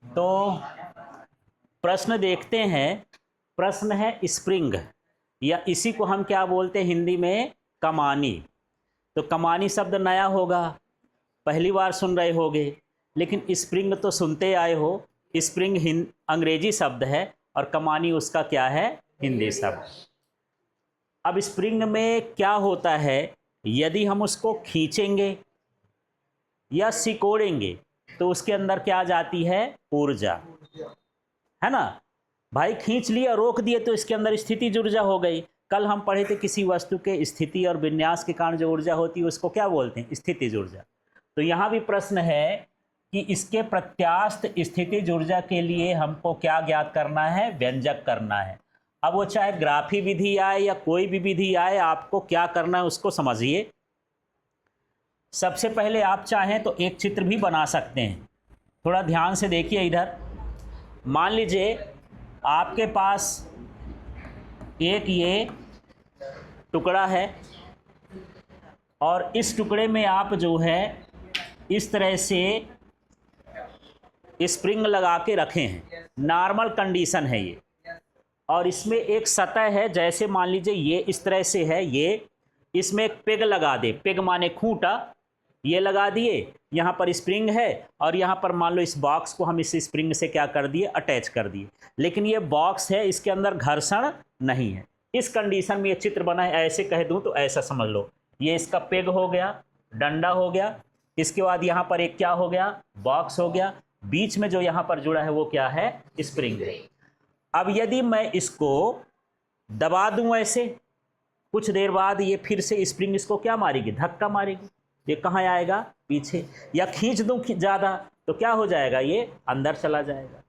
तो प्रश्न देखते हैं। प्रश्न है स्प्रिंग, या इसी को हम क्या बोलते हैं हिंदी में, कमानी। तो कमानी शब्द नया होगा, पहली बार सुन रहे होगे, लेकिन स्प्रिंग तो सुनते आए हो। स्प्रिंग अंग्रेजी शब्द है और कमानी उसका क्या है, हिंदी शब्द। अब स्प्रिंग में क्या होता है, यदि हम उसको खींचेंगे या सिकोड़ेंगे तो उसके अंदर क्या जाती है, ऊर्जा, है ना भाई। खींच लिया, रोक दिए तो इसके अंदर स्थितिज ऊर्जा हो गई। कल हम पढ़े थे किसी वस्तु के स्थिति और विन्यास के कारण जो ऊर्जा होती है उसको क्या बोलते हैं, स्थितिज ऊर्जा। तो यहाँ भी प्रश्न है कि इसके प्रत्यास्थ स्थितिज ऊर्जा के लिए हमको क्या ज्ञात करना है, व्यंजक करना है। अब वो चाहे ग्राफी विधि आए या कोई भी विधि आए, आपको क्या करना है उसको समझिए। सबसे पहले आप चाहें तो एक चित्र भी बना सकते हैं। थोड़ा ध्यान से देखिए इधर। मान लीजिए आपके पास एक ये टुकड़ा है और इस टुकड़े में आप जो है इस तरह से स्प्रिंग लगा के रखे हैं, नॉर्मल कंडीशन है ये। और इसमें एक सतह है, जैसे मान लीजिए ये इस तरह से है, ये इसमें एक पेग लगा दे, पेग माने खूंटा, ये लगा दिए, यहाँ पर स्प्रिंग है और यहाँ पर मान लो इस बॉक्स को हम इस स्प्रिंग से क्या कर दिए, अटैच कर दिए। लेकिन ये बॉक्स है, इसके अंदर घर्षण नहीं है। इस कंडीशन में ये चित्र बना है, ऐसे कह दूं तो ऐसा समझ लो, ये इसका पेग हो गया, डंडा हो गया, इसके बाद यहाँ पर एक क्या हो गया, बॉक्स हो गया, बीच में जो यहाँ पर जुड़ा है वो क्या है, स्प्रिंग है। अब यदि मैं इसको दबा दूं ऐसे, कुछ देर बाद ये फिर से स्प्रिंग इसको क्या मारेगी, धक्का मारेगी, ये कहाँ आएगा, पीछे। या खींच दूं ज़्यादा तो क्या हो जाएगा, ये अंदर चला जाएगा।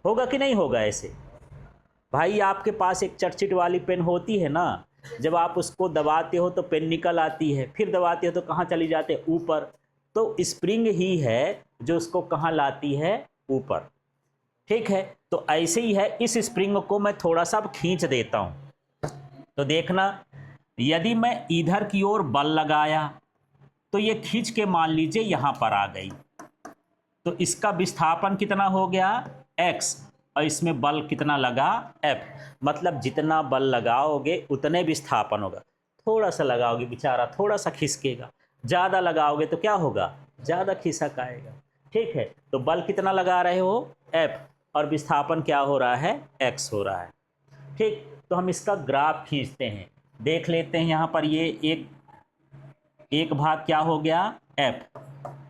होगा कि नहीं होगा ऐसे। भाई आपके पास एक चटचिट वाली पेन होती है ना, जब आप उसको दबाते हो तो पेन निकल आती है, फिर दबाते हो तो कहाँ चली जाती है, ऊपर। तो स्प्रिंग ही है जो उसको कहाँ लाती है, ऊपर। ठीक है, तो ऐसे ही है। इस स्प्रिंग को मैं थोड़ा सा खींच देता हूँ, तो देखना, यदि मैं इधर की ओर बल लगाया तो ये खींच के मान लीजिए यहाँ पर आ गई, तो इसका विस्थापन कितना हो गया, x, और इसमें बल कितना लगा, F। मतलब जितना बल लगाओगे उतने विस्थापन होगा। थोड़ा सा लगाओगे बेचारा थोड़ा सा खिसकेगा, ज़्यादा लगाओगे तो क्या होगा, ज़्यादा खिसक आएगा। ठीक है, तो बल कितना लगा रहे हो, F, और विस्थापन क्या हो रहा है, x हो रहा है। ठीक, तो हम इसका ग्राफ खींचते हैं, देख लेते हैं। यहाँ पर ये एक भाग क्या हो गया, F,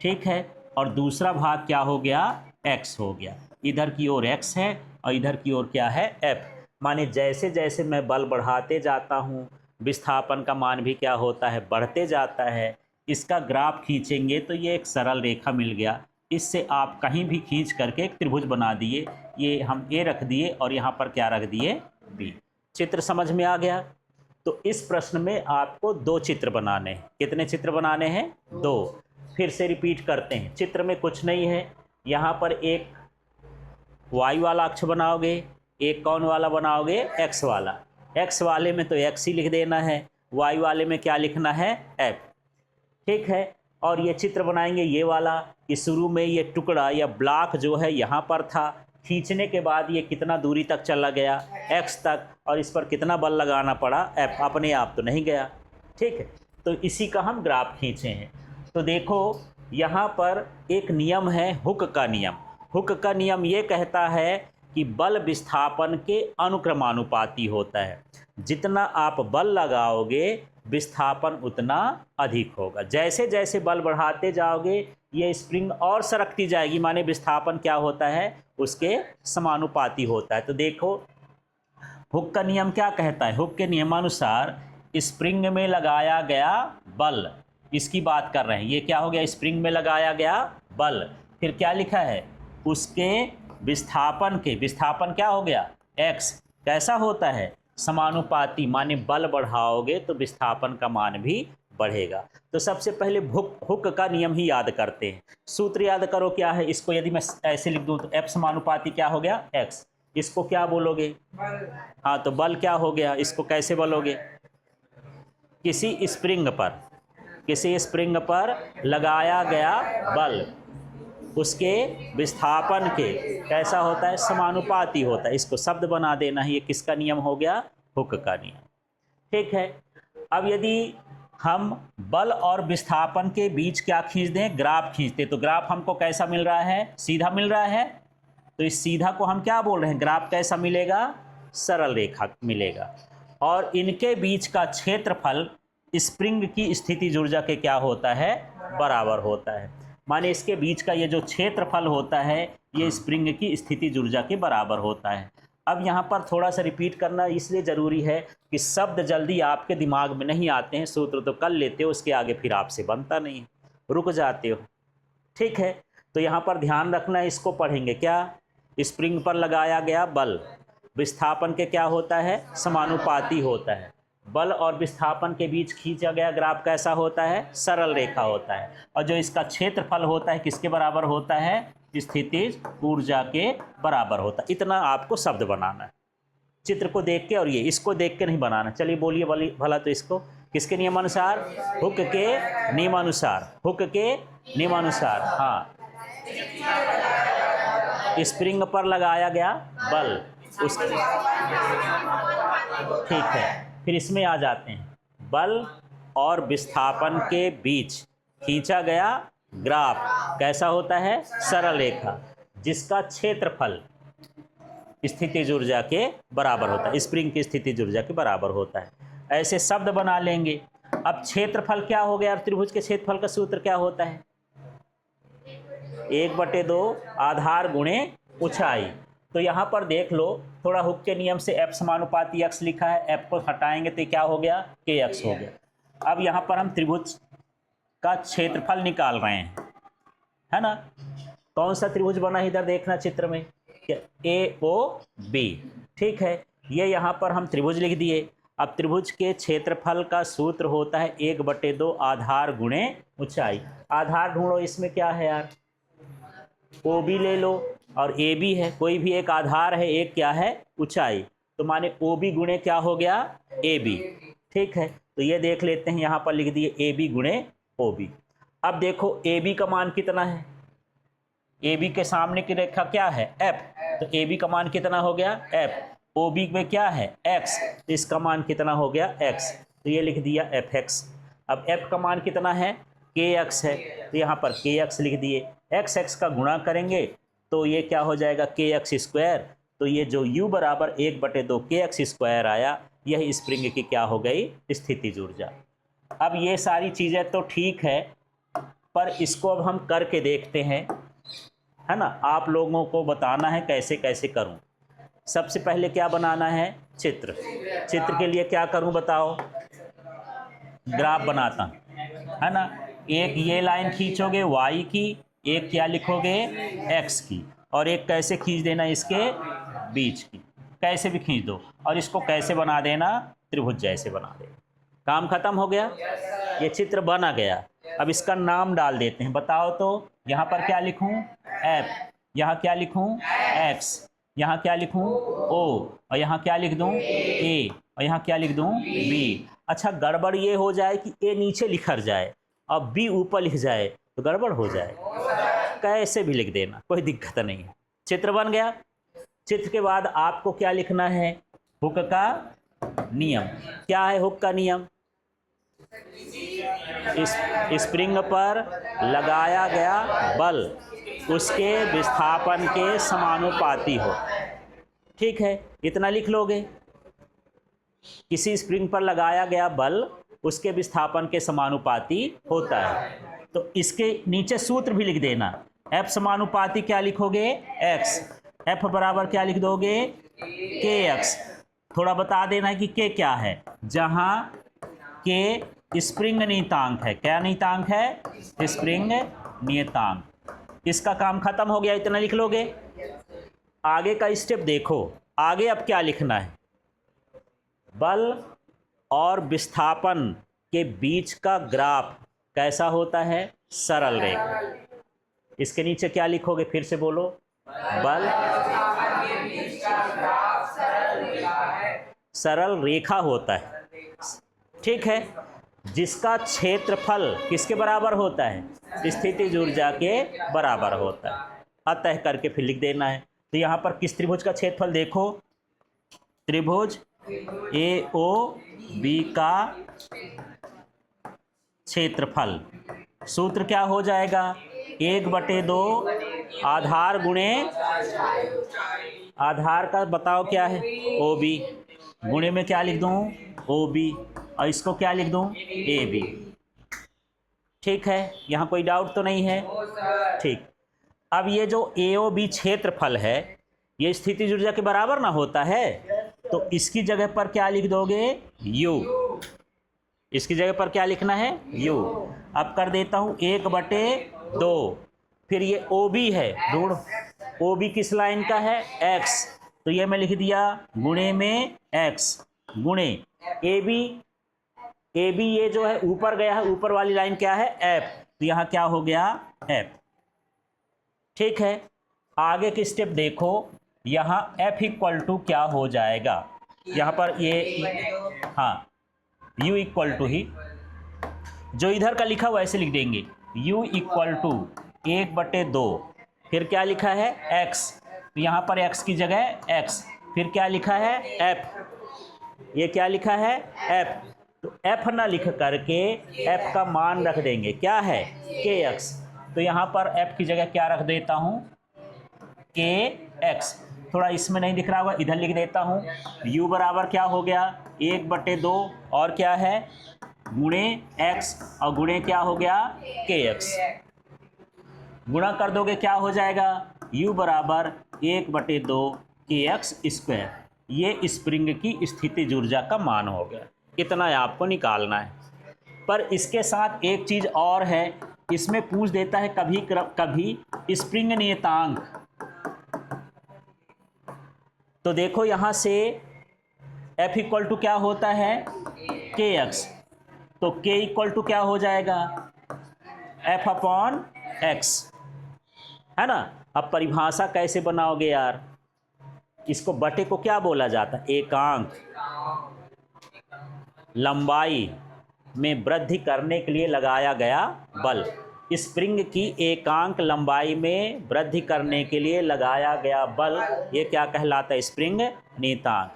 ठीक है, और दूसरा भाग क्या हो गया, x हो गया। इधर की ओर x है और इधर की ओर क्या है, F। माने जैसे जैसे मैं बल बढ़ाते जाता हूँ विस्थापन का मान भी क्या होता है, बढ़ते जाता है। इसका ग्राफ खींचेंगे तो ये एक सरल रेखा मिल गया। इससे आप कहीं भी खींच करके एक त्रिभुज बना दिए, ये हम A रख दिए और यहाँ पर क्या रख दिए, B। चित्र समझ में आ गया। तो इस प्रश्न में आपको दो चित्र बनाने हैं। कितने चित्र बनाने हैं, दो। फिर से रिपीट करते हैं। चित्र में कुछ नहीं है, यहाँ पर एक y वाला अक्ष बनाओगे, एक कौन वाला बनाओगे, x वाला। x वाले में तो x ही लिख देना है, y वाले में क्या लिखना है, f। ठीक है, और ये चित्र बनाएंगे ये वाला, कि शुरू में ये टुकड़ा या ब्लॉक जो है यहाँ पर था, खींचने के बाद ये कितना दूरी तक चला गया, x तक, और इस पर कितना बल लगाना पड़ा, F। अपने आप तो नहीं गया। ठीक है, तो इसी का हम ग्राफ खींचे हैं। तो देखो यहाँ पर एक नियम है, हुक का नियम। हुक का नियम ये कहता है कि बल विस्थापन के अनुक्रमानुपाती होता है। जितना आप बल लगाओगे विस्थापन उतना अधिक होगा। जैसे जैसे बल बढ़ाते जाओगे ये स्प्रिंग और सरकती जाएगी, माने विस्थापन क्या होता है, उसके समानुपाती होता है। तो देखो हुक का नियम क्या कहता है, हुक के नियमानुसार स्प्रिंग में लगाया गया बल, इसकी बात कर रहे हैं। ये क्या हो गया, स्प्रिंग में लगाया गया बल, फिर क्या लिखा है, उसके विस्थापन के, विस्थापन क्या हो गया, x, कैसा होता है, समानुपाती, माने बल बढ़ाओगे तो विस्थापन का मान भी बढ़ेगा। तो सबसे पहले हुक का नियम ही याद करते हैं। सूत्र याद करो क्या है, इसको यदि मैं ऐसे लिख दूं तो F समानुपाती क्या हो गया, x। इसको क्या बोलोगे, हाँ, तो बल क्या हो गया, इसको कैसे बोलोगे, किसी स्प्रिंग पर लगाया गया बल, उसके विस्थापन के कैसा होता है, समानुपाती होता है। इसको शब्द बना देना है। ये किसका नियम हो गया, हुक का नियम। ठीक है। अब यदि हम बल और विस्थापन के बीच क्या खींच दें, ग्राफ खींचते, तो ग्राफ हमको कैसा मिल रहा है, सीधा मिल रहा है। तो इस सीधा को हम क्या बोल रहे हैं, ग्राफ कैसा मिलेगा, सरल रेखा मिलेगा। और इनके बीच का क्षेत्रफल स्प्रिंग की स्थितिज ऊर्जा के क्या होता है, बराबर होता है। माने इसके बीच का ये जो क्षेत्रफल होता है ये स्प्रिंग की स्थितिज ऊर्जा के बराबर होता है। अब यहाँ पर थोड़ा सा रिपीट करना इसलिए ज़रूरी है कि शब्द जल्दी आपके दिमाग में नहीं आते हैं, सूत्र तो कर लेते हो, उसके आगे फिर आपसे बनता नहीं है, रुक जाते हो। ठीक है। तो यहाँ पर ध्यान रखना, इसको पढ़ेंगे क्या, स्प्रिंग पर लगाया गया बल विस्थापन के क्या होता है, समानुपाती होता है। बल और विस्थापन के बीच खींचा गया ग्राफ कैसा होता है, सरल रेखा होता है। और जो इसका क्षेत्रफल होता है किसके बराबर होता है, स्थितिज ऊर्जा के बराबर होता है। इतना आपको शब्द बनाना है, चित्र को देख के, और ये इसको देख के नहीं बनाना। चलिए बोलिए भला तो इसको, किसके नियमानुसार, हुक के नियमानुसार, हुक के नियमानुसार। हाँ, स्प्रिंग पर लगाया गया बल उस, ठीक है। फिर इसमें आ जाते हैं, बल और विस्थापन के बीच खींचा गया ग्राफ कैसा होता है, सरल रेखा, जिसका क्षेत्रफल स्थितिज ऊर्जा के बराबर होता है, स्प्रिंग की स्थितिज ऊर्जा के बराबर होता है। ऐसे शब्द बना लेंगे। अब क्षेत्रफल क्या हो गया, त्रिभुज के क्षेत्रफल का सूत्र क्या होता है, 1/2 आधार गुणे ऊंचाई। तो यहाँ पर देख लो, थोड़ा हुक के नियम से F समानुपाती x लिखा है, F को हटाएंगे तो क्या हो गया, kx हो गया। अब यहाँ पर हम त्रिभुज का क्षेत्रफल निकाल रहे हैं, है ना। कौन सा त्रिभुज बना इधर देखना चित्र में, AOB। ठीक है, ये यहाँ पर हम त्रिभुज लिख दिए। अब त्रिभुज के क्षेत्रफल का सूत्र होता है 1/2 आधार गुणे ऊंचाई। आधार ढूंढो, इसमें क्या है यार, OB ले लो और AB है, कोई भी एक आधार है, एक क्या है, ऊंचाई। तो माने OB गुणे क्या हो गया, AB। ठीक है, तो ये देख लेते हैं, यहाँ पर लिख दिए AB गुणे OB। अब देखो AB का मान कितना है, AB के सामने की रेखा क्या है, F, तो AB का मान कितना हो गया, F। OB में क्या है, X, तो इसका मान कितना हो गया, X, तो ये लिख दिया FX। अब F का मान कितना है, KX है, तो यहाँ पर KX लिख दिए। XX का गुणा करेंगे तो ये क्या हो जाएगा, KX स्क्वायर। तो ये जो U बराबर 1/2 KX स्क्वायर आया, यह स्प्रिंग की क्या हो गई, स्थितिज ऊर्जा। अब ये सारी चीज़ें तो ठीक है, पर इसको अब हम करके देखते हैं, है ना। आप लोगों को बताना है कैसे कैसे करूं। सबसे पहले क्या बनाना है, चित्र। चित्र के लिए क्या करूं बताओ, ग्राफ बनाता हूं, है ना। एक ये लाइन खींचोगे y की, एक क्या लिखोगे, x की, और एक कैसे खींच देना, इसके बीच की, कैसे भी खींच दो, और इसको कैसे बना देना, त्रिभुज जैसे बना देना। काम खत्म हो गया, ये चित्र बना गया। अब इसका नाम डाल देते हैं, बताओ तो। यहाँ पर क्या लिखूं, F, यहाँ क्या लिखूं, X, यहाँ क्या लिखूं, O, और यहाँ क्या लिख दूं, A, और यहाँ क्या लिख दूं, B। अच्छा, गड़बड़ ये हो जाए कि A नीचे लिखर जाए और B ऊपर लिख जाए तो गड़बड़ हो जाए, कैसे भी लिख देना, कोई दिक्कत नहीं है। चित्र बन गया। चित्र के बाद आपको क्या लिखना है, हुक का नियम। क्या है हुक का नियम, स्प्रिंग पर लगाया गया बल उसके विस्थापन के समानुपाती हो। ठीक है, इतना लिख लोगे, किसी स्प्रिंग पर लगाया गया बल उसके विस्थापन के समानुपाती होता है। तो इसके नीचे सूत्र भी लिख देना, F समानुपाती क्या लिखोगे, X, F बराबर क्या लिख दोगे, KX। थोड़ा बता देना है कि K क्या है, जहां K स्प्रिंग नियतांक है। क्या नियतांक है, स्प्रिंग नियतांक। इसका काम खत्म हो गया, इतना लिख लोगे। आगे का स्टेप देखो, आगे अब क्या लिखना है, बल और विस्थापन के बीच का ग्राफ कैसा होता है, सरल रेखा। इसके नीचे क्या लिखोगे, फिर से बोलो, बल सरल रेखा होता है। ठीक है, जिसका क्षेत्रफल किसके बराबर होता है, स्थितिज ऊर्जा के बराबर होता है। अतः करके फिर लिख देना है। तो यहाँ पर किस त्रिभुज का क्षेत्रफल देखो, त्रिभुज ए ओ बी का क्षेत्रफल, सूत्र क्या हो जाएगा, 1/2 आधार गुणे, आधार का बताओ क्या है, ओ बी, गुणे में क्या लिख दूं, ओ बी, और इसको क्या लिख दूं, ए बी। ठीक है, यहाँ कोई डाउट तो नहीं है। ठीक, अब ये जो ए ओ बी क्षेत्रफल है ये स्थितिज ऊर्जा के बराबर ना होता है, तो इसकी जगह पर क्या लिख दोगे, यू। इसकी जगह पर क्या लिखना है, यू। अब कर देता हूं 1/2, फिर ये ओ बी है, ढूंढ, ओ बी किस लाइन का है, एक्स, तो ये मैं लिख दिया गुणे में एक्स, गुणे ए बी, ए बी ये जो है ऊपर गया है, ऊपर वाली लाइन क्या है, एफ, तो यहाँ क्या हो गया, एफ। ठीक है, आगे की स्टेप देखो, यहाँ एफ इक्वल टू क्या हो जाएगा, यहाँ पर ये, हाँ u इक्वल टू ही जो इधर का लिखा हुआ ऐसे लिख देंगे, u इक्वल टू 1/2, फिर क्या लिखा है x, तो यहाँ पर x की जगह x, फिर क्या लिखा है f, ये क्या लिखा है f, तो f ना लिख करके f का मान रख देंगे, क्या है kx, तो यहाँ पर f की जगह क्या रख देता हूँ, kx। थोड़ा इसमें नहीं दिख रहा होगा, इधर लिख देता हूँ, u बराबर क्या हो गया 1/2 और क्या है गुणे x, और गुणे क्या हो गया kx, गुणा कर दोगे क्या हो जाएगा, u बराबर 1/2 kx स्क्वायर, ये स्प्रिंग की स्थितिज ऊर्जा का मान हो गया। इतना आपको निकालना है। पर इसके साथ एक चीज़ और है, इसमें पूछ देता है कभी कभी स्प्रिंग नियतांक, तो देखो यहाँ से F इक्वल टू क्या होता है kx, तो k इक्वल टू क्या हो जाएगा F/x, है ना। अब परिभाषा कैसे बनाओगे यार, इसको बटे को क्या बोला जाता है, एकांक लंबाई में वृद्धि करने के लिए लगाया गया बल, स्प्रिंग की एकांक लंबाई में वृद्धि करने के लिए लगाया गया बल, ये क्या कहलाता है, स्प्रिंग नियतांक।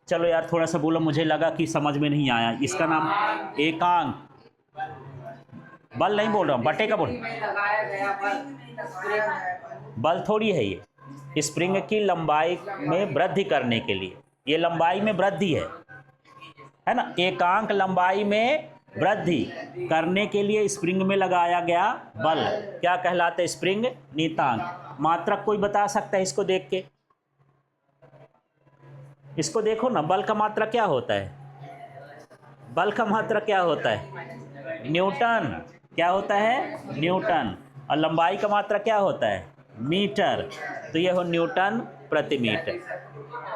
चलो यार थोड़ा सा बोलो, मुझे लगा कि समझ में नहीं आया, इसका नाम एकांक बल नहीं बोल रहा हूँ, बटे का बोल, बल थोड़ी है ये, स्प्रिंग की लंबाई में वृद्धि करने के लिए, ये लंबाई में वृद्धि है ना, एकांक लंबाई में वृद्धि करने के लिए स्प्रिंग में लगाया गया बल क्या कहलाता है, स्प्रिंग नियतांक। मात्रक कोई बता सकता है इसको देख के, इसको देखो ना, बल का मात्रक क्या होता है, बल का मात्रक क्या होता है न्यूटन, क्या होता है न्यूटन, और लंबाई का मात्रक क्या होता है मीटर, तो ये हो न्यूटन प्रति मीटर।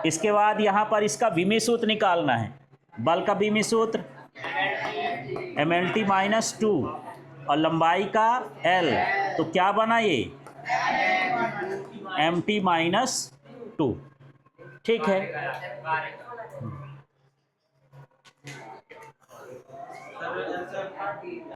इसके बाद यहाँ पर इसका विमी सूत्र निकालना है, बल का विमी सूत्र mLT-2 और लंबाई का L, तो क्या बना ये MT-2। ठीक है।